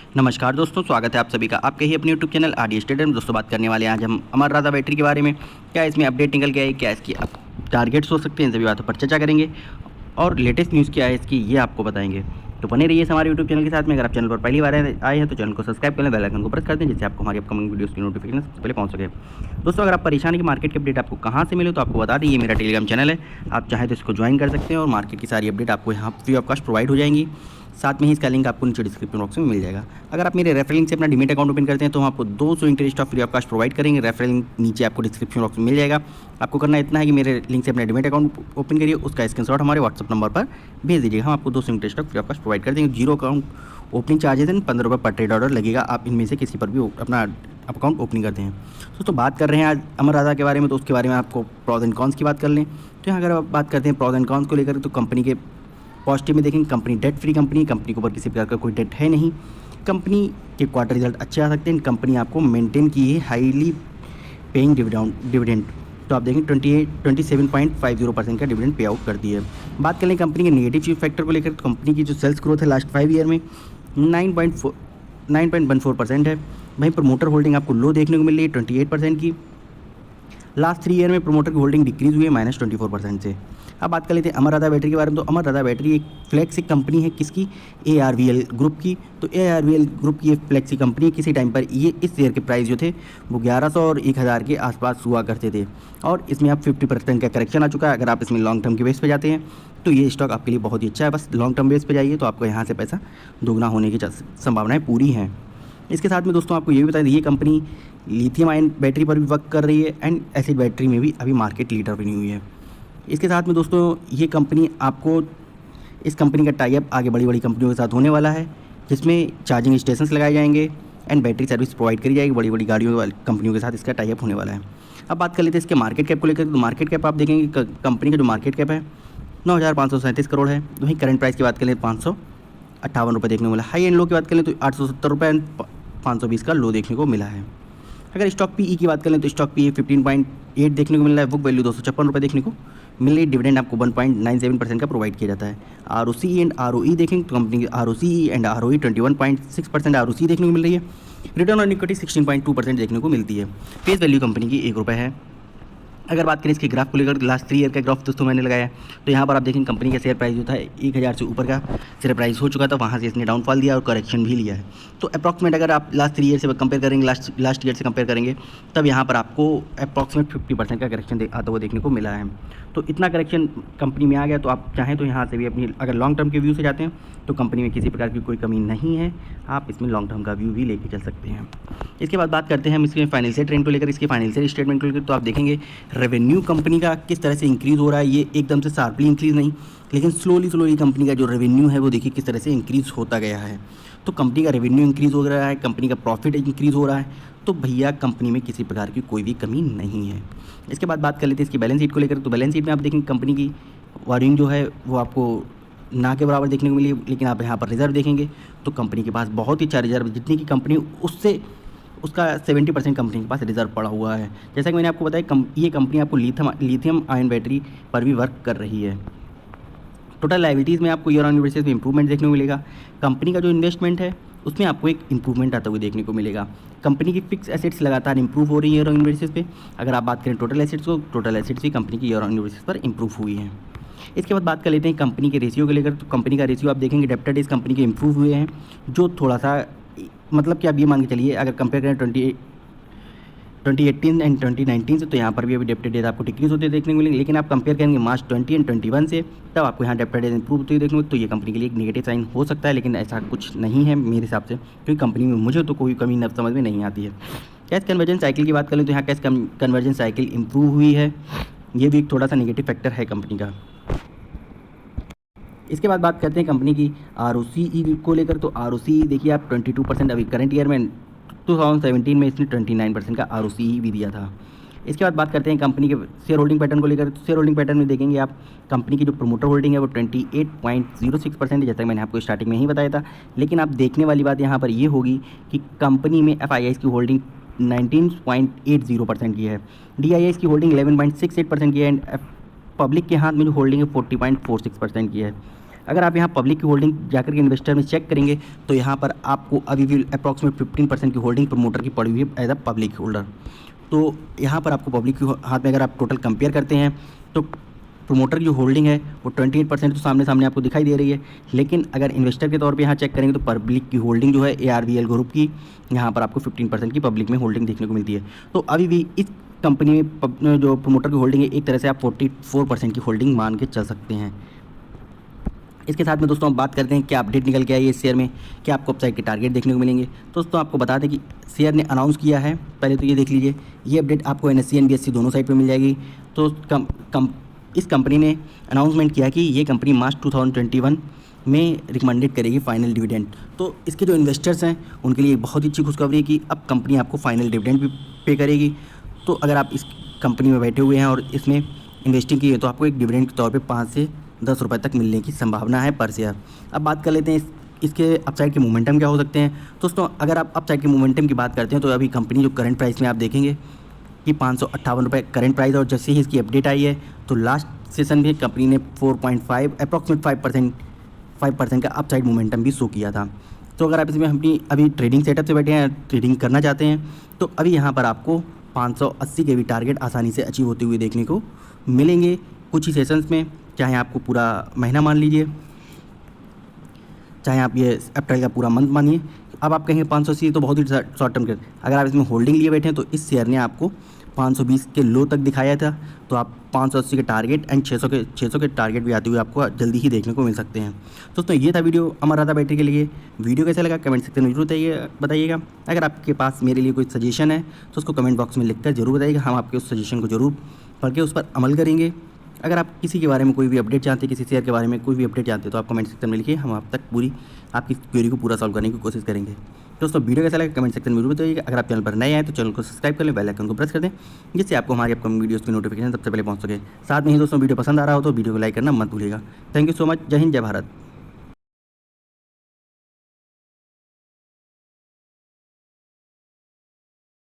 नमस्कार दोस्तों, स्वागत है आप सभी का आपके ही अपने यूट्यूब चैनल आरडी स्टेडियम। दोस्तों बात करने वाले हैं आज हम अमर राजा बैटरी के बारे में। क्या इसमें अपडेट निकल गया है, क्या इसकी टारगेट्स हो सकते हैं, इन सभी बातों पर चर्चा करेंगे और लेटेस्ट न्यूज़ क्या है इसकी ये आपको बताएंगे। तो बने रहिए हमारे यूट्यूब चैनल के साथ में। अगर आप चैनल पर पहली बार आए हैं तो चैनल को सब्सक्राइब कर लें, बेल आइकन को प्रेस कर दें, जिससे आपको हमारी अपकमिंग वीडियोस की नोटिफिकेशन सबसे पहले पहुंच सके। दोस्तों अगर आप परेशान है कि मार्केट की अपडेट आपको कहां से मिले तो आपको बता दें, ये मेरा टेलीग्राम चैनल है। आप चाहें तो इसको ज्वाइन कर सकते हैं और मार्केट की सारी अपडेट आपको यहाँ फ्री ऑफ कॉस्ट प्रोवाइड हो जाएंगी। साथ में ही इसका लिंक आपको नीचे डिस्क्रिप्शन बॉक्स में मिल जाएगा। अगर आप मेरे रेफरल लिंक से अपना डीमेट अकाउंट ओपन करते हैं तो हम आपको 200 interest of free of cost provide करेंगे। रेफरल लिंक नीचे आपको डिस्क्रिप्शन बॉक्स में मिल जाएगा। आपको करना इतना है कि मेरे लिंक से अपना डीमेट अकाउंट ओपन करिए, उसका स्क्रीनशॉट हमारे व्हाट्सअप नंबर पर भेज दीजिएगा। हम आपको 200 interest of free of cost provide कर देंगे। Zero account opening charges and 15 रुपये पर ट्रेड ऑर्डर लगेगा। आप इनमें से किसी पर भी अपना अकाउंट ओपनिंग करते हैं। दोस्तों बात कर रहे हैं आज अमर राजा के बारे में, तो उसके बारे में आपको प्रॉज एंड कॉन्स की बात कर लें तो यहाँ अगर आप बात करते हैं प्रॉज एंड कॉन्स को लेकर तो कंपनी के पॉजिटिव में देखेंगे, company debt free company, company के ऊपर किसी प्रकार का कोई डेट है नहीं, कंपनी के क्वार्टर रिजल्ट अच्छे आ सकते हैं, कंपनी आपको मेंटेन की है हाईली पेइंग डिविडेंड। तो आप देखें 27.50% का डिविडेंड पे आउट करती है। बात करें कंपनी के नेगेटिव फैक्टर को लेकर तो कंपनी की जो सेल्स ग्रोथ है लास्ट 5 ईयर में 9.14% है। वहीं प्रमोटर होल्डिंग आपको लो देखने को मिल रही है 28% की। लास्ट 3 ईयर में प्रमोटर की होल्डिंग डिक्रीज हुई है -24% से। अब बात कर लेते हैं अमर राजा बैटरी के बारे में। तो अमर राजा बैटरी एक फ्लैगशिप कंपनी है किसकी, ARVL ग्रुप की। तो ARVL ग्रुप की एक फ्लैगशिप कंपनी है। किसी टाइम पर ये इस शेयर के प्राइस जो थे वो 1100 और 1000 के आसपास हुआ करते थे और इसमें अब 50% का करेक्शन आ चुका है। अगर आप इसमें लॉन्ग टर्म के बेस पे जाते हैं तो ये स्टॉक आपके लिए बहुत ही अच्छा है। बस लॉन्ग टर्म बेस पे जाइए तो आपको यहाँ से पैसा दोगुना होने की संभावनाएँ पूरी हैं। इसके साथ में दोस्तों आपको ये भी बता दें, ये कंपनी लिथियम आयन बैटरी पर भी वर्क कर रही है एंड एसिड बैटरी में भी अभी मार्केट लीडर बनी हुई है। इसके साथ में दोस्तों ये कंपनी आपको, इस कंपनी का टाई अप आगे बड़ी बड़ी कंपनियों के साथ होने वाला है, जिसमें चार्जिंग स्टेशंस लगाए जाएंगे एंड बैटरी सर्विस प्रोवाइड करी जाएगी। बड़ी बड़ी गाड़ियों वाली कंपनियों के साथ इसका टाई अप होने वाला है। अब बात कर लेते हैं इसके मार्केट कैप को लेकर। तो मार्केट कैप आप देखेंगे कंपनी का जो मार्केट कैप है 9,537 करोड़ है। वहीं करंट प्राइस की बात करें 558 रुपये देखने को मिला। हाई एंड लो की बात करें तो 870 रुपये एंड 520 का लो देखने को मिला है। अगर स्टॉक पीई की बात करें तो स्टॉक पीई 15.8 देखने को मिल रहा है। बुक वैल्यू 256 रुपये देखने को मिल रही है। डिविडेंड आपको 1.97% का प्रोवाइड किया जाता है। ROCE एंड ROE देखेंगे तो कंपनी की ROCE एंड ROE 21.6% ROCE देखने को मिल रही है। रिटर्न ऑन इक्विटी 16.2% देखने को मिलती है। फेस वैल्यू कंपनी की 1 रुपये है। अगर बात करें इसके ग्राफ को लेकर, लास्ट 3 ईयर का ग्राफ दोस्तों मैंने लगाया तो यहाँ पर आप देखेंगे कंपनी का शेयर प्राइस जो था 1000 से ऊपर का शेयर प्राइस हो चुका था, वहाँ से इसने डाउनफॉल दिया और करेक्शन भी लिया है। तो अप्रॉक्सीमेट अगर आप लास्ट 3 ईयर से कंपेयर करेंगे, लास्ट ईयर से कंपेयर करेंगे, तब यहाँ पर आपको अप्रॉक्सीमेट 50% का करेक्शन आता हुआ देखने को मिला है। तो इतना करेक्शन कंपनी में आ गया तो आप चाहें तो यहाँ से भी अपनी, अगर लॉन्ग टर्म के व्यू से जाते हैं तो कंपनी में किसी प्रकार की कोई कमी नहीं है, आप इसमें लॉन्ग टर्म का व्यू भी लेके चल सकते हैं। इसके बाद बात करते हैं हम इसके फाइनेंशियल ट्रेंड को लेकर, इसके फाइनेंशियल स्टेटमेंट को लेकर। तो आप देखेंगे रेवेन्यू कंपनी का किस तरह से इंक्रीज़ हो रहा है। ये एकदम से शार्पली इंक्रीज़ नहीं, लेकिन स्लोली कंपनी का जो रेवेन्यू है वो देखिए किस तरह से इंक्रीज़ होता गया है। तो कंपनी का रेवेन्यू इंक्रीज़ हो रहा है, कंपनी का प्रॉफिट इंक्रीज़ हो रहा है, तो भैया कंपनी में किसी प्रकार की कोई भी कमी नहीं है। इसके बाद बात कर लेते हैं इसकी बैलेंस शीट को लेकर। तो बैलेंस शीट में आप देखेंगे कंपनी की वार्निंग जो है वो आपको ना के बराबर देखने को मिली, लेकिन आप यहाँ पर रिजर्व देखेंगे तो कंपनी के पास बहुत ही अच्छा रिजर्व, जितनी की कंपनी उससे उसका 70% कंपनी के पास रिजर्व पड़ा हुआ है। जैसा कि मैंने आपको बताया ये कंपनी आपको लिथियम आयन बैटरी पर भी वर्क कर रही है। टोटल लायबिलिटीज़ में आपको ईयर ऑन ईयर बेसिस में इंप्रूवमेंट देखने को मिलेगा। कंपनी का जो इन्वेस्टमेंट है उसमें आपको एक इंप्रूवमेंट आता हुआ देखने को मिलेगा। कंपनी की फिक्स एसेट्स लगातार इंप्रूव हो रही है ईयर ऑन ईयर बेसिस पे। अगर आप बात करें टोटल एसेट्स को, टोटल एसेट्स भी कंपनी की ईयर ऑन ईयर बेसिस पर इंप्रूव हुई है। इसके बाद बात कर लेते हैं कंपनी के रेशियो को लेकर। तो कंपनी का रेशियो आप देखेंगे डेब्टर डेज कंपनी के इंप्रूव हुए हैं, जो थोड़ा सा, मतलब कि आप ये मान के चलिए अगर कंपेयर करें 2018 एंड 2019 से, तो यहाँ पर भी अभी डेब्टर डेज आपको डिक्रीज होते देखने को मिलेंगे। लेकिन आप कंपेयर करेंगे मार्च 20 एंड 21 से, तब आपको यहाँ डेब्टर डेज इंप्रूव होते देखने को, तो ये कंपनी के लिए एक नेगेटिव साइन हो सकता है, लेकिन ऐसा कुछ नहीं है मेरे हिसाब से, क्योंकि कंपनी में मुझे तो कोई कमी न समझ में नहीं आती है। कैश कन्वर्जन साइकिल की बात करें तो यहाँ कैश कन्वर्जन साइकिल इंप्रूव हुई है, ये भी एक थोड़ा सा नेगेटिव फैक्टर है कंपनी का। इसके बाद बात करते हैं कंपनी की ROCE को लेकर। तो ROCE देखिए आप 22% अभी करंट ईयर में, 2017 में इसने 29% का ROCE भी दिया था। इसके बाद बात करते हैं कंपनी के शेयर होल्डिंग पैटर्न को लेकर। शेयर होल्डिंग पैटर्न में देखेंगे आप कंपनी की जो प्रमोटर होल्डिंग है वो 28.06% है, जैसा कि मैंने आपको स्टार्टिंग में ही बताया था। लेकिन आप देखने वाली बात यहाँ पर ये होगी कि कंपनी में FIIs की होल्डिंग 19.80% की है, DIIs की होल्डिंग 11.68% की है एंड पब्लिक के हाथ में जो होल्डिंग है 40.46% की है। अगर आप यहाँ पब्लिक की होल्डिंग जाकर के इन्वेस्टर में चेक करेंगे तो यहाँ पर आपको अभी भी अप्रॉक्सीमेट 15% की होल्डिंग प्रमोटर की पड़ी हुई है एज अ पब्लिक होल्डर। तो यहाँ पर आपको पब्लिक के हाथ में अगर आप टोटल कंपेयर करते हैं तो प्रमोटर की जो होल्डिंग है वो 28% तो सामने सामने आपको दिखाई दे रही है, लेकिन अगर इन्वेस्टर के तौर पे यहाँ चेक करेंगे तो पब्लिक की होल्डिंग जो है ARVL ग्रुप की, यहाँ पर आपको 15% की पब्लिक में होल्डिंग देखने को मिलती है। तो अभी भी इस कंपनी में जो प्रमोटर की होल्डिंग है एक तरह से आप 44% की होल्डिंग मान के चल सकते हैं। इसके साथ में दोस्तों हम बात करते हैं क्या अपडेट निकल के आई है इस शेयर में, क्या आपको अपसाइड के टारगेट देखने को मिलेंगे। दोस्तों आपको बता दें कि शेयर ने अनाउंस किया है, पहले तो ये देख लीजिए, ये अपडेट आपको NSE NBSE दोनों साइड पे मिल जाएगी। तो इस कंपनी ने अनाउंसमेंट किया कि ये कंपनी मार्च 2021 में रिकमेंडेड करेगी फाइनल डिविडेंड। तो इसके जो इन्वेस्टर्स हैं उनके लिए बहुत ही अच्छी खुशखबरी है कि अब कंपनी आपको फाइनल डिविडेंड भी पे करेगी। तो अगर आप इस कंपनी में बैठे हुए हैं और इसमें इन्वेस्टिंग की है तो आपको एक डिविडेंड के तौर पे 5 से 10 रुपये तक मिलने की संभावना है पर शेयर। अब बात कर लेते हैं इसके अपसाइड के मोमेंटम क्या हो सकते हैं। दोस्तों अगर आप अपसाइड के मोमेंटम की बात करते हैं तो अभी कंपनी जो करंट प्राइस में आप देखेंगे कि 558 रुपये करंट प्राइस, और जैसे ही इसकी अपडेट आई है तो लास्ट सेशन में कंपनी ने 4.5 अप्रॉक्सीमेट 5% का अपसाइड मोमेंटम भी शो किया था। तो अगर आप इसमें अपनी अभी ट्रेडिंग सेटअप से बैठे हैं, ट्रेडिंग करना चाहते हैं, तो अभी यहाँ पर आपको 580 के भी टारगेट आसानी से अचीव होते हुए देखने को मिलेंगे कुछ ही सेशंस में, चाहे आपको पूरा महीना मान लीजिए, चाहे आप ये अप्रैल का पूरा मंथ मानिए। अब आप कहेंगे 580 तो बहुत ही शॉर्ट टर्म कर, अगर आप इसमें होल्डिंग लिए बैठे हैं तो इस शेयर ने आपको 520 के लो तक दिखाया था, तो आप 580 के टारगेट एंड 600 के टारगेट भी आते हुए आपको जल्दी ही देखने को मिल सकते हैं। दोस्तों ये था वीडियो अमर राधा बैटरी के लिए। वीडियो कैसा लगा कमेंट सेक्शन में जरूर बताइएगा। अगर आपके पास मेरे लिए कोई सजेशन है तो उसको कमेंट बॉक्स में लिखकर जरूर बताइएगा, हम आपके उस सजेशन को जरूर पढ़ के उस पर अमल करेंगे। अगर आप किसी के बारे में कोई भी अपडेट चाहते हैं, किसी शेयर के बारे में कोई भी अपडेट चाहते हैं तो आप कमेंट सेक्शन में लिखिए, हम आप तक पूरी आपकी क्वेरी को पूरा सॉल्व करने की कोशिश करेंगे। दोस्तों वीडियो कैसा लगा कमेंट सेक्शन में जरूर बताइएगा। अगर आप चैनल पर नए आए तो चैनल को सब्सक्राइब कर लें, बेल आइकन को प्रेस कर दें, जिससे आपको हमारी अपकमिंग वीडियोस की नोटिफिकेशन सबसे पहले पहुंच सके। साथ में ही दोस्तों वीडियो पसंद आ रहा हो तो वीडियो को लाइक करना मत भूलिएगा। Thank you so much. जय हिंद, जय भारत।